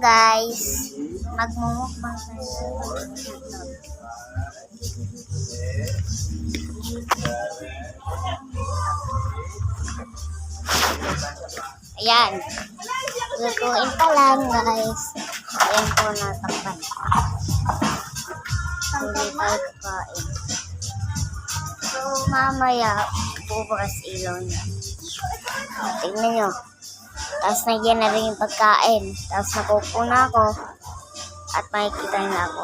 guys, magmumukbang tayo sa hotdog. Ayan, lutuin pa lang guys. Ayan po natakpan. Hindi tayo kakain. So mamaya bubukas ilaw niya. Tingnan nyo. Tapos nagyan na rin yung pagkain. Tapos nakupo na ako. At makikita na ako.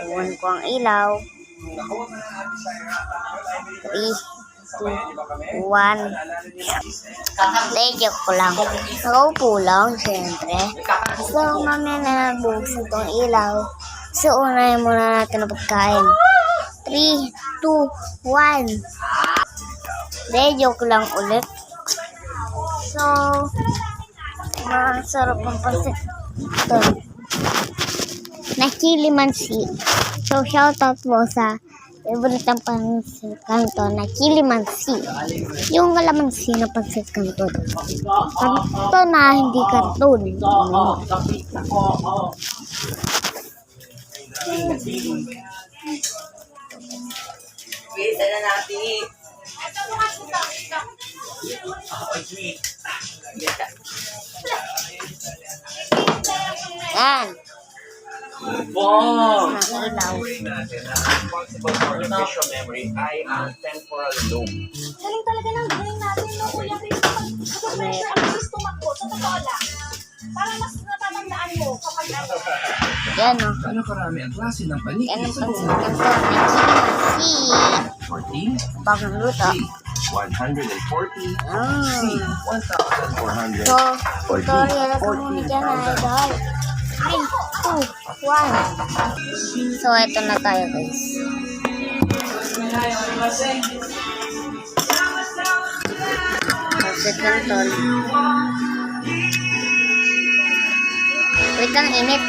Iwan ko ang ilaw. 3, 2, 1. Hindi, joke ko lang. Nakaupo lang, syempre. So, mamaya na nabuksan itong ilaw. So, unahin muna natin ang pagkain. 3, 2, 1. Hindi, joke lang ulit. So, masarap ang pansit. Ito. Nakilimansi. So, shoutout po sa favorite ang pansit kanto na Kilimansi. Yung kalamansi na pansit kanto. Kanto na hindi karton. Bisa na natin. Yan. Wow! Ilaw. Responsible for the visual memory ay ang temporal lobe. Galing talaga ng brain natin, no? Kuya Chris, kapag ang gusto mo sa totoo lang, parang mas natatandaan mo kapag ano. Yan o. Ano karami ang klase ng Yan paniki ang sa pansit buong kanto na Kilimansi. 14, Bagong luto. B, 140, C, Ah. 1,400, So, tutorial na muna dyan idol. 3, 2, 1. So, ito na tayo guys. Pansit kanton. Wait lang, init.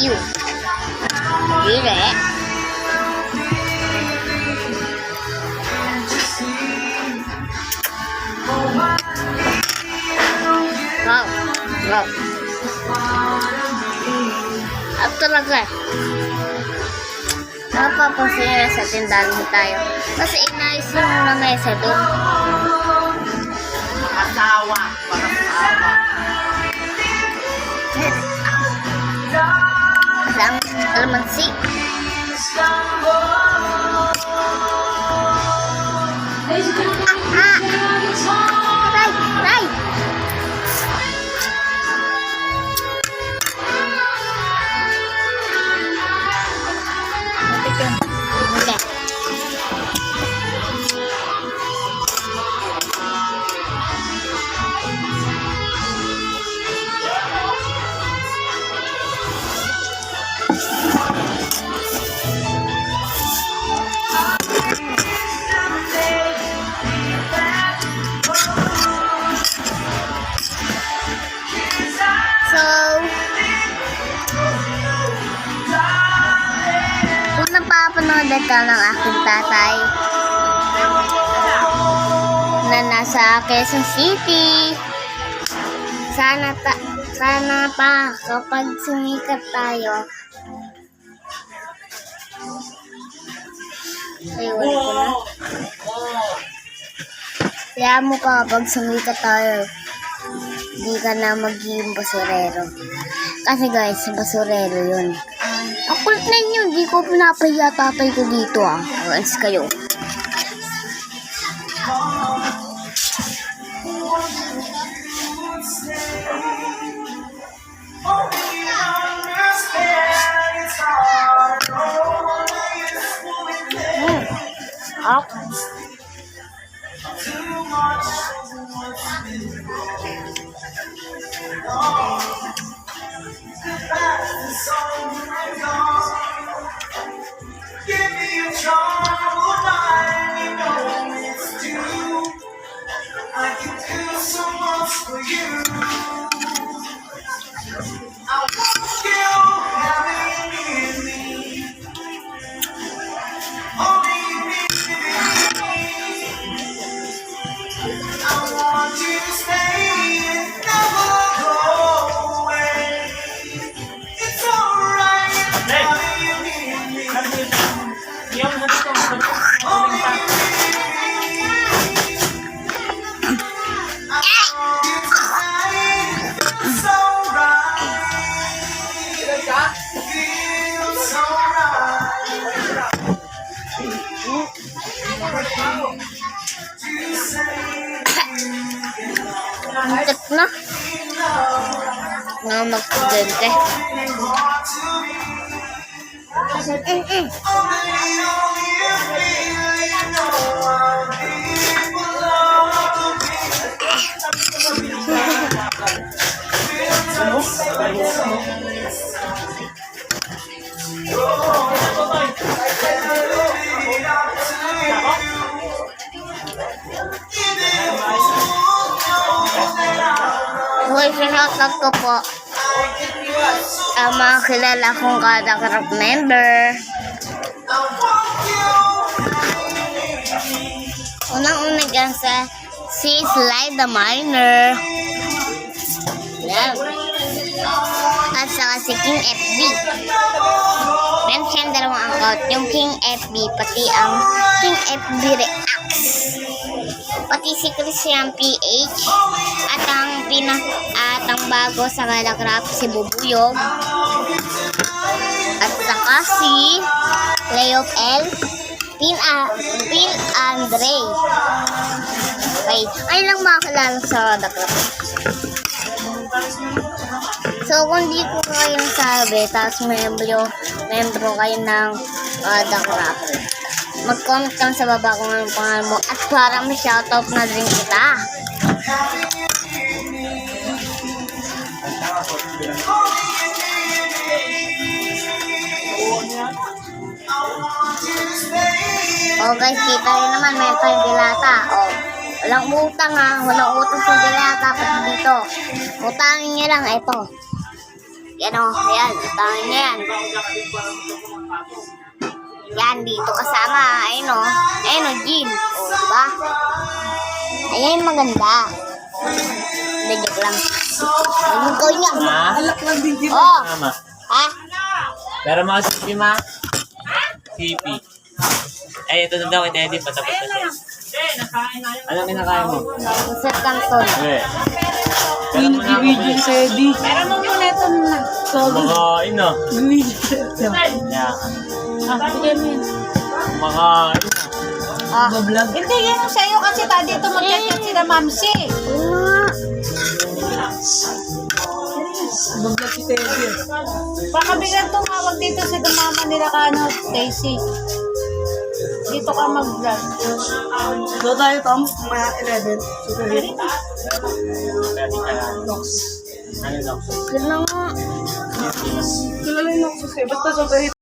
Ew. Gila eh. Wow. Wow. At talaga eh. Napapansin nyo sa tindahan tayo. Kasi inayos yung lamesa doon. Asawa. Para sa asawa. Kalamansi. Ray! Ray! Okay. So, kung napapanood ka ng aking tatay na nasa Quezon City, sana pa kapag sumikat tayo. Ayun ko na. Kaya mo ka kapag sumikat tayo. Hindi ka na magiging basurero. Kasi guys, basurero yun. Ang kulit na yun. Hindi ko pinapahiya tatay ko dito ah. Alas kayo. Up. Give me a trouble line, you know it's due. I can do so much for you. I want you having me. Only you need to be Antik na. Nga magpagante. Okay, sinasag ko po ang mga kilala kong kada group member. Unang-una dyan si Sly the Miner. Yan. At saka si King FB. Meron siyang dalawang account. Yung King FB, pati ang King FB Reacts. Pati si Christian PH. At ang bago sa Kalakrap, si Bubuyog. At saka si Leo L. Phil Andre. Okay. Ay lang makakilala sa Kalakrap. So, kung di ko kayo sabi, tapos membro kayo ng Kalakrap, mag-comment lang sa baba kung anong pangalan mo at para ma-shoutout na rin kita. Oh guys, kita rin naman, may tayong dilata. Oh, walang utang ha, walang utang sa dilata pati dito. Utangin niya lang, ito. Yan o, yan, utangin niya yan. Yan, dito kasama, ayun o, Jean. O, diba? Ayan yung maganda. Hindi, joke lang. Ayun ko niya. Alak lang din dito. Oh, ha? Pero mga sipi ma? Sipi. Ay, ito na daw kay Teddy. Patapos na siya. Anong kinakain mo? Sir Canton. Eh. Pero mo na ako please. Pero mo muna ito na. Kumakain na. Yeah. Kumakain na. Ah, Hindi, yan ang sa'yo kasi dito mag-chat sila Mamsi. Baka biglang tumawag dito si mama nila kano, Stacy. Dito ka mag-vlog. So tayo, Tom, mga 11. Pwede ka lang. Ano lang? yun na nga. Kilala yung Noxus eh. Basta so tayo.